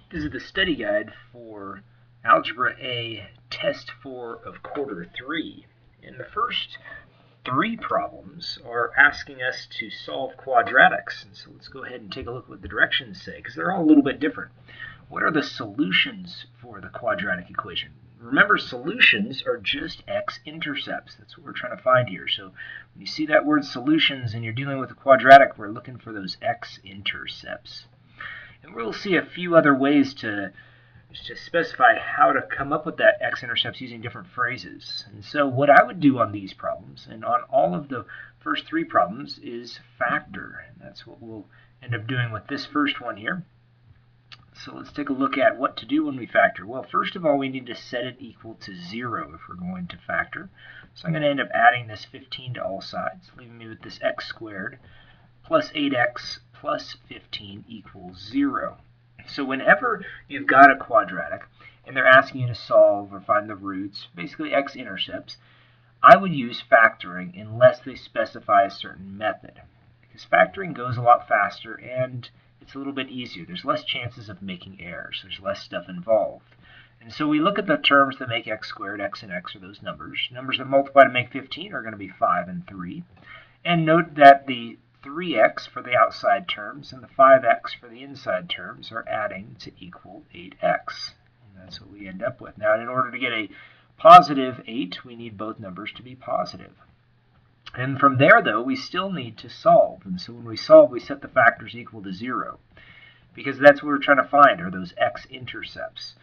This is the study guide for Algebra A, Test 4 of Quarter 3. And the first three problems are asking us to solve quadratics. And so let's go ahead and take a look at what the directions say, because they're all a little bit different. What are the solutions for the quadratic equation? Remember, solutions are just x-intercepts. That's what we're trying to find here. So when you see that word solutions and you're dealing with a quadratic, we're looking for those x-intercepts. And we'll see a few other ways to specify how to come up with that x-intercepts using different phrases. And so what I would do on these problems, and on all of the first three problems, is factor. And that's what we'll end up doing with this first one here. So let's take a look at what to do when we factor. Well, first of all, we need to set it equal to 0 if we're going to factor. So I'm going to end up adding this 15 to all sides, leaving me with this x squared plus 8x plus 15 equals 0. So whenever you've got a quadratic and they're asking you to solve or find the roots, basically x-intercepts, I would use factoring unless they specify a certain method. Because factoring goes a lot faster and it's a little bit easier. There's less chances of making errors. There's less stuff involved. And so we look at the terms that make x squared. X and x are those numbers. Numbers that multiply to make 15 are going to be 5 and 3. And note that the 3x for the outside terms and the 5x for the inside terms are adding to equal 8x. And that's what we end up with. Now, in order to get a positive 8, we need both numbers to be positive. And from there, though, we still need to solve. And so when we solve, we set the factors equal to 0. Because that's what we're trying to find, are those x-intercepts.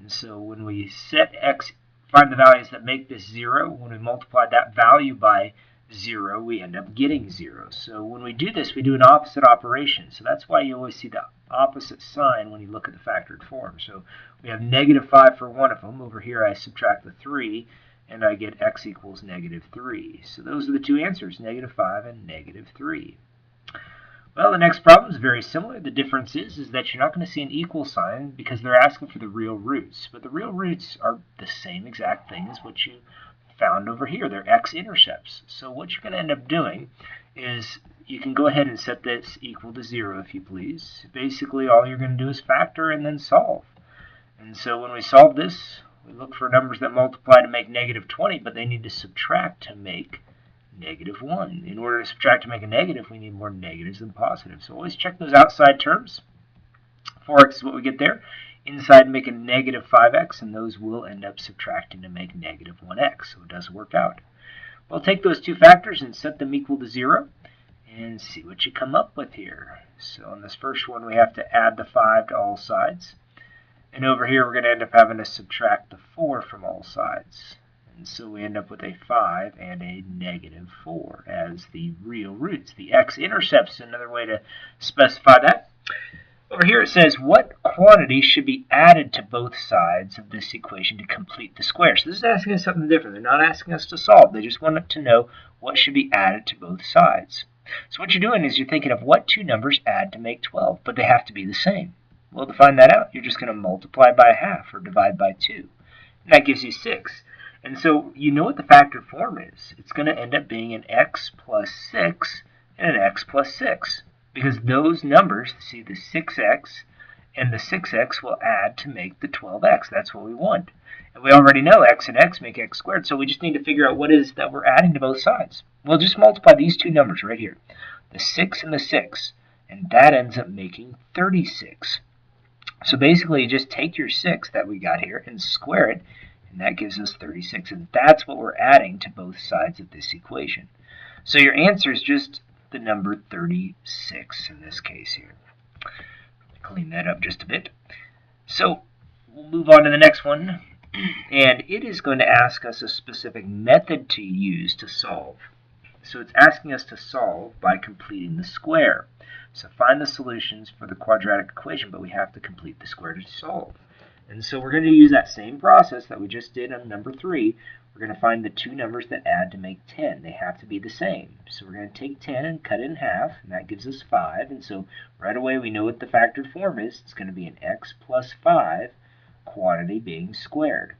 And so when we set x, find the values that make this 0, when we multiply that value by 0, we end up getting 0. So when we do this, we do an opposite operation. So that's why you always see the opposite sign when you look at the factored form. So we have negative 5 for one of them. Over here, I subtract the 3, and I get x equals negative 3. So those are the two answers, negative 5 and negative 3. Well, the next problem is very similar. The difference is that you're not going to see an equal sign because they're asking for the real roots. But the real roots are the same exact thing as what you found over here. They're x-intercepts. So what you're going to end up doing is you can go ahead and set this equal to 0 if you please. Basically, all you're going to do is factor and then solve. And so when we solve this, we look for numbers that multiply to make negative 20, but they need to subtract to make negative 1. In order to subtract to make a negative, we need more negatives than positives. So always check those outside terms. 4x is what we get there. Inside make a negative 5x, and those will end up subtracting to make negative 1x. So it does work out. We'll take those two factors and set them equal to 0 and see what you come up with here. So on this first one, we have to add the 5 to all sides. And over here, we're going to end up having to subtract the 4 from all sides. And so we end up with a 5 and a negative 4 as the real roots. The x-intercepts, another way to specify that. Over here it says, what quantity should be added to both sides of this equation to complete the square? So this is asking us something different. They're not asking us to solve. They just want to know what should be added to both sides. So what you're doing is you're thinking of what two numbers add to make 12, but they have to be the same. Well, to find that out, you're just going to multiply by half or divide by 2. And that gives you 6. And so you know what the factored form is. It's going to end up being an x plus 6 and an x plus 6. Because those numbers, see the 6x and the 6x will add to make the 12x. That's what we want. And we already know x and x make x squared, so we just need to figure out what it is that we're adding to both sides. We'll just multiply these two numbers right here, the 6 and the 6, and that ends up making 36. So basically, you just take your 6 that we got here and square it, and that gives us 36. And that's what we're adding to both sides of this equation. So your answer is just the number 36 in this case here. Clean that up just a bit. So we'll move on to the next one. And it is going to ask us a specific method to use to solve. So it's asking us to solve by completing the square. So find the solutions for the quadratic equation, but we have to complete the square to solve. And so we're going to use that same process that we just did on number 3. We're going to find the two numbers that add to make 10. They have to be the same. So we're going to take 10 and cut it in half, and that gives us 5. And so right away we know what the factored form is. It's going to be an x plus 5, quantity being squared.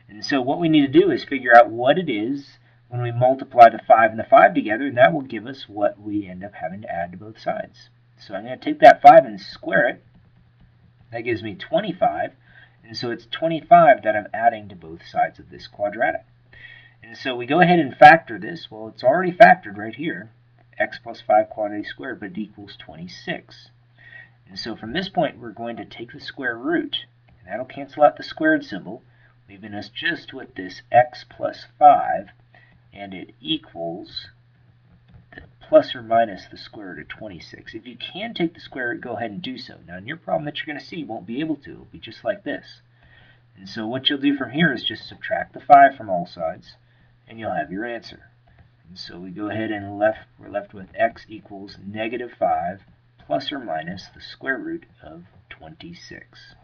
And so what we need to do is figure out what it is when we multiply the 5 and the 5 together, and that will give us what we end up having to add to both sides. So I'm going to take that 5 and square it, That gives me 25, and so it's 25 that I'm adding to both sides of this quadratic. And so we go ahead and factor this. Well, it's already factored right here, x plus 5 quantity squared, but it equals 26. And so from this point, we're going to take the square root, and that'll cancel out the squared symbol, leaving us just with this x plus 5, and it equals plus or minus the square root of 26. If you can take the square root, go ahead and do so. Now, in your problem that you're going to see, you won't be able to. It'll be just like this. And so what you'll do from here is just subtract the 5 from all sides, and you'll have your answer. And so we go ahead and we're left with x equals negative 5 plus or minus the square root of 26.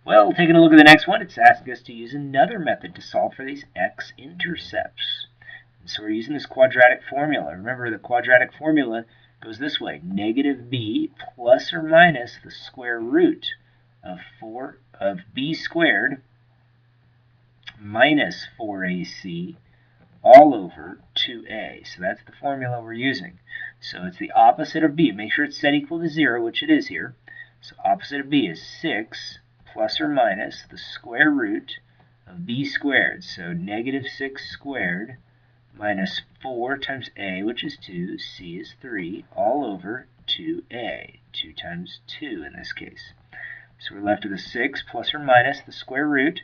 Well, taking a look at the next one, it's asking us to use another method to solve for these x-intercepts. So we're using this quadratic formula. Remember, the quadratic formula goes this way. Negative b plus or minus the square root of b squared minus 4ac all over 2a. So that's the formula we're using. So it's the opposite of b. Make sure it's set equal to 0, which it is here. So opposite of b is 6 plus or minus the square root of b squared. So negative 6 squared minus 4 times a, which is 2, c is 3, all over 2a, 2 times 2 in this case. So we're left with a 6 plus or minus the square root,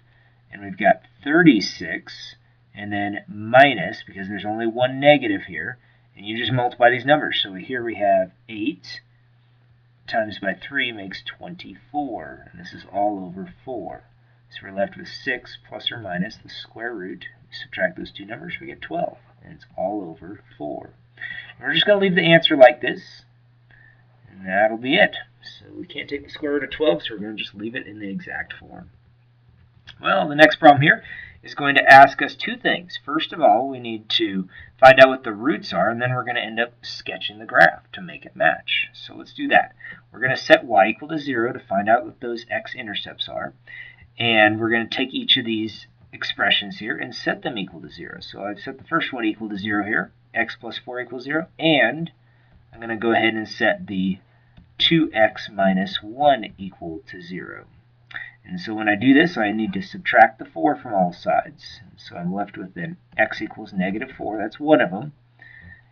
and we've got 36, and then minus, because there's only one negative here, and you just multiply these numbers. So here we have 8 times by 3 makes 24, and this is all over 4. So we're left with 6 plus or minus the square root. Subtract those two numbers, we get 12, and it's all over 4. And we're just going to leave the answer like this, and that'll be it. So we can't take the square root of 12, so we're going to just leave it in the exact form. Well, the next problem here is going to ask us two things. First of all, we need to find out what the roots are, and then we're going to end up sketching the graph to make it match. So let's do that. We're going to set y equal to 0 to find out what those x-intercepts are, and we're going to take each of these expressions here and set them equal to 0. So I've set the first one equal to 0 here, x plus 4 equals 0, and I'm going to go ahead and set the 2x minus 1 equal to 0. And so when I do this, I need to subtract the 4 from all sides. So I'm left with then x equals negative 4. That's one of them.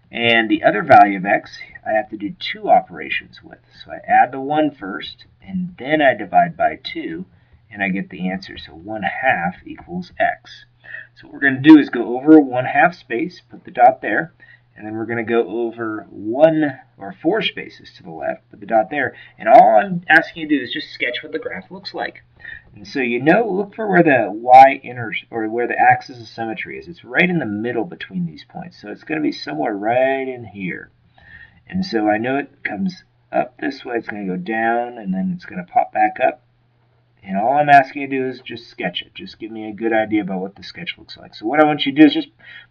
And the other value of x, I have to do two operations with. So I add the 1 first, and then I divide by 2, and I get the answer. So 1/2 equals x. So what we're going to do is go over a 1/2 space, put the dot there, and then we're going to go over 4 spaces to the left, put the dot there, and all I'm asking you to do is just sketch what the graph looks like. And so look for where the where the axis of symmetry is. It's right in the middle between these points. So it's going to be somewhere right in here. And so I know it comes up this way, it's going to go down, and then it's going to pop back up. And all I'm asking you to do is just sketch it. Just give me a good idea about what the sketch looks like. So what I want you to do is just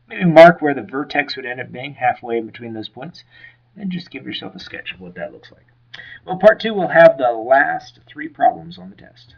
maybe mark where the vertex would end up being, halfway in between those points, and just give yourself a sketch of what that looks like. Well, part 2 will have the last 3 problems on the test.